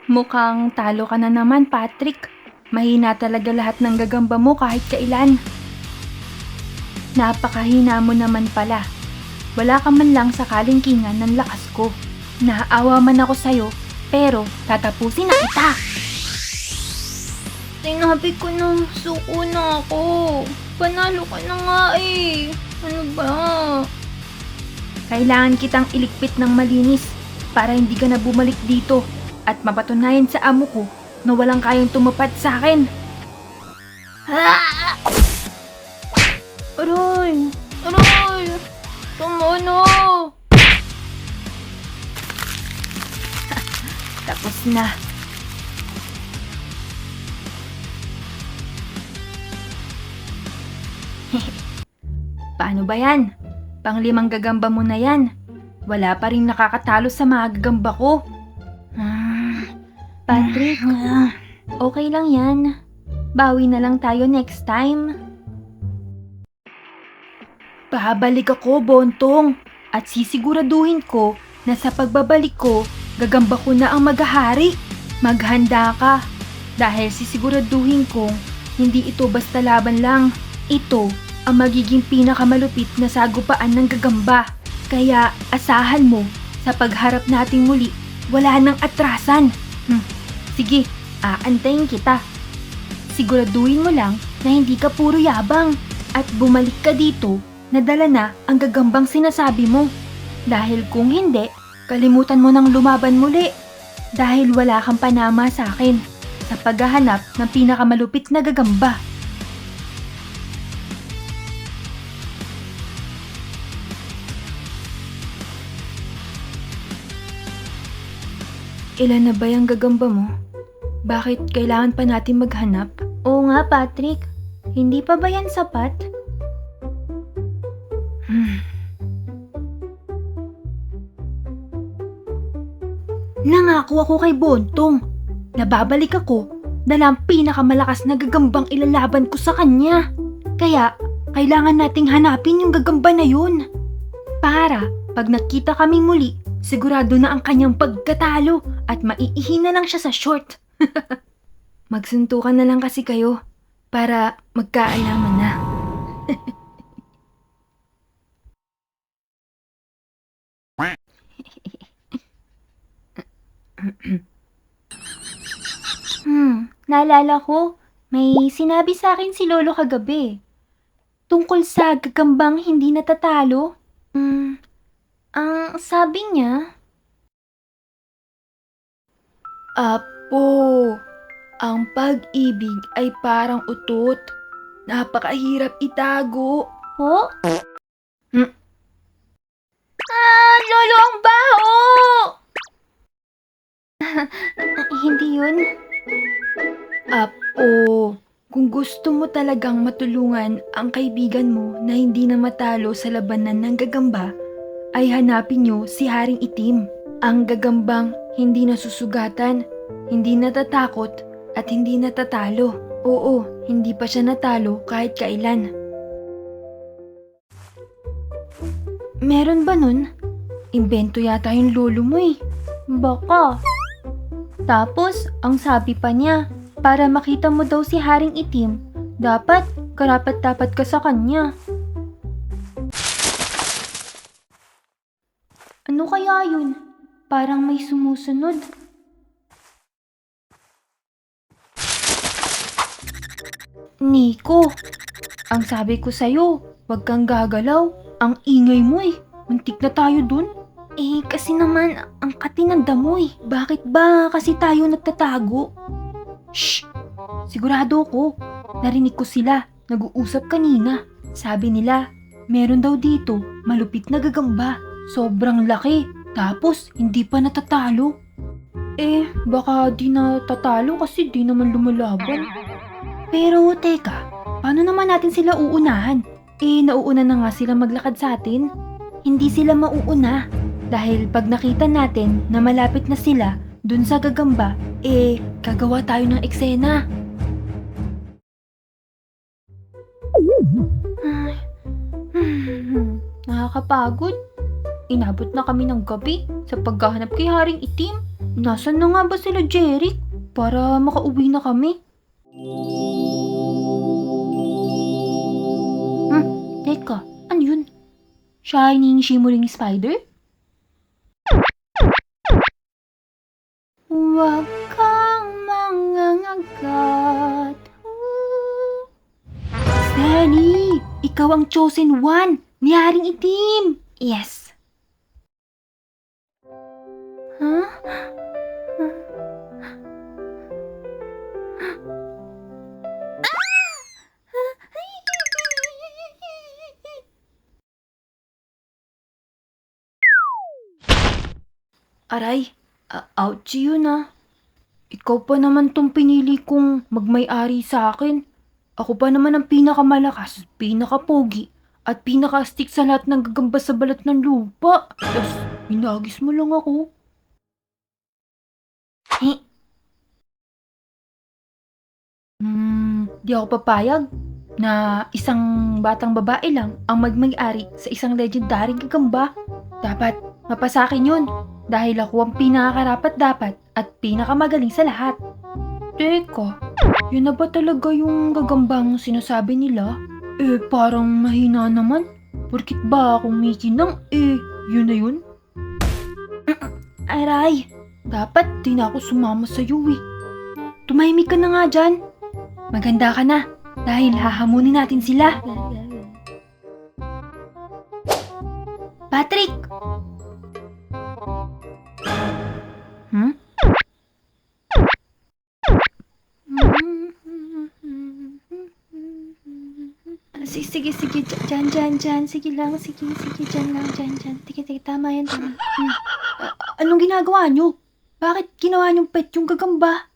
Mukhang talo ka na naman, Patrick. Mahina talaga lahat ng gagamba mo kahit kailan. Napakahina mo naman pala. Wala ka man lang sa kalingkingan ng lakas ko. Naaawa man ako sa'yo, pero tatapusin na kita. Sinabi ko nang suko na ako. Panalo ka na nga eh. Ano ba? Kailangan kitang iligpit ng malinis para hindi ka na bumalik dito at mapatunayan sa amo ko na walang kayang tumupad sa akin. Aray! Aray! Tama na! Tapos na. Paano ba yan? Panglimang gagamba mo na yan. Wala pa rin nakakatalo sa mga gagamba ko. Patrick, okay lang yan. Bawi na lang tayo next time. Babalik ako, Bontong. At sisiguraduhin ko na sa pagbabalik ko, gagamba ko na ang maghahari. Maghanda ka. Dahil sisiguraduhin kong hindi ito basta laban lang. Ito ang magiging pinakamalupit na sagupaan ng gagamba. Kaya asahan mo, sa pagharap nating muli, wala nang atrasan. Sige, aantayin kita. Siguraduhin mo lang na hindi ka puro yabang at bumalik ka dito na dala na ang gagambang sinasabi mo. Dahil kung hindi, kalimutan mo nang lumaban muli. Dahil wala kang panama sa akin sa paghahanap ng pinakamalupit na gagamba. Ilan na ba yung gagamba mo? Bakit kailangan pa natin maghanap? Oo nga, Patrick. Hindi pa ba yan sapat? Nangako ako kay Bontong na babalik ako dala ang pinakamalakas na gagambang ilalaban ko sa kanya. Kaya, kailangan nating hanapin yung gagamba na yun. Para, pag nakita kaming muli, sigurado na ang kanyang pagkatalo at maiihi na lang siya sa short. Magsuntukan na lang kasi kayo para magkaalaman na. Naalala ko, may sinabi sa akin si Lolo kagabi. Tungkol sa gagambang hindi natatalo. Ang sabi niya, Apo, ang pag-ibig ay parang utot. Napakahirap itago. Po? Lolo, ang baho! Hindi yun. Apo, kung gusto mo talagang matulungan ang kaibigan mo na hindi na matalo sa labanan ng gagamba, ay hanapin niyo si Haring Itim. Ang gagambang hindi nasusugatan, hindi natatakot, at hindi natatalo. Oo, hindi pa siya natalo kahit kailan. Meron ba nun? Imbento yata yung lolo mo eh. Baka. Tapos, ang sabi pa niya, para makita mo daw si Haring Itim, dapat karapat-dapat ka sa kanya. Ano kaya yun? Parang may sumusunod. Nico, ang sabi ko sa'yo, wag kang gagalaw. Ang ingay mo eh. Muntik na tayo dun. Eh, kasi naman, ang katinanda mo eh. Bakit ba kasi tayo nagtatago? Shh! Sigurado ko. Narinig ko sila. Nag-uusap kanina. Sabi nila, meron daw dito malupit na gagamba. Sobrang laki. Tapos, hindi pa natatalo. Eh, baka di natatalo kasi di naman lumalaban. Pero, teka. Paano naman natin sila uunahan? Eh, nauuna na nga sila maglakad sa atin. Hindi sila mauuna. Dahil pag nakita natin na malapit na sila dun sa gagamba, eh, gagawa tayo ng eksena. Nakakapagod. Inabot na kami ng gabi sa paghahanap kay Haring Itim. Nasaan na nga ba sila Jeric? Para makauwi na kami. Teka, ano yun? Shining, shimmering spider? Huwag kang mangangagat. Sally, ikaw ang chosen one ni Haring Itim. Yes. Huh? Aray, ouchie yun ah. Ikaw pa naman tong pinili kong magmay-ari sa akin. Ako pa naman ang pinakamalakas, pinakapogi, at pinaka-stick sa lahat ng gagamba sa balat ng lupa. Tapos, hinagis mo lang ako. Di ako papayag na isang batang babae lang ang magmay-ari sa isang legendary gagamba. Dapat mapasakin yun dahil ako ang pinakakarapat dapat at pinakamagaling sa lahat. Teka, yun na ba talaga yung gagambang sinasabi nila? Parang mahina naman. Porkit ba akong Mickey nang yun na yun? Aray, dapat di na ako sumama sa'yo eh. Tumahimik ka na nga dyan. Maganda ka na dahil hahamunin natin sila. Patrick! Sige, dyan. Sige lang, dyan lang, dyan. Sige, tama yan, tama. Anong ginagawa nyo? Bakit ginawa nyong pet yung gagamba?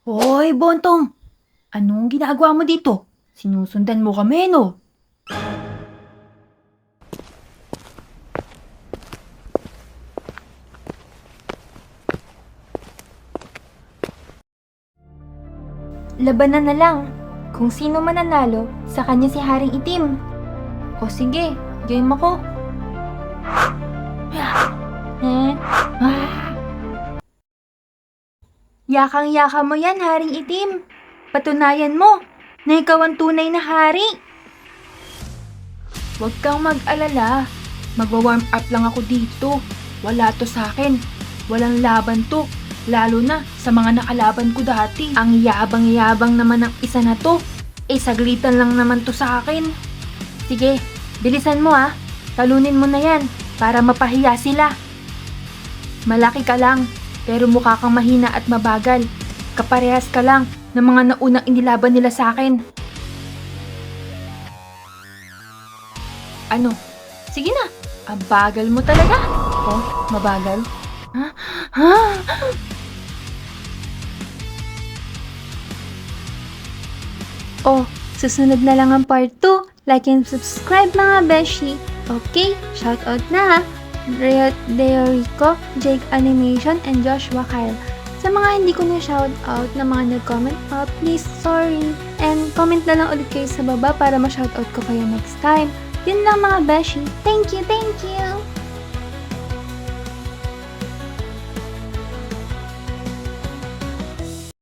Hoy, Bontong! Anong ginagawa mo dito? Sinusundan mo kami, no? Labanan na lang. Kung sino mananalo, sa kanya si Haring Itim. O sige, game ako. Yakang-yaka mo yan, Haring Itim. Patunayan mo na ikaw ang tunay na hari. Huwag kang mag-alala. Magwa-warm up lang ako dito. Wala to sa akin. Walang laban to. Lalo na sa mga nakalaban ko dati. Ang yabang-yabang naman ng isa na to. Saglitan lang naman to sa akin. Sige, bilisan mo ah. Talunin mo na yan para mapahiya sila. Malaki ka lang, pero mukha kang mahina at mabagal. Kaparehas ka lang ng mga naunang inilaban nila sa akin. Ano? Sige na, ang bagal mo talaga. Oh, mabagal? Oh, susunod na lang ang part 2. Like and subscribe mga beshi. Okay, shoutout na ha. Riot Deorico, Jake Animation, and Joshua Kyle. Sa mga hindi ko na shoutout na mga nag-comment, please, sorry. And comment na lang ulit kayo sa baba para ma-shoutout ko kayo next time. Yun lang mga beshi. Thank you, thank you!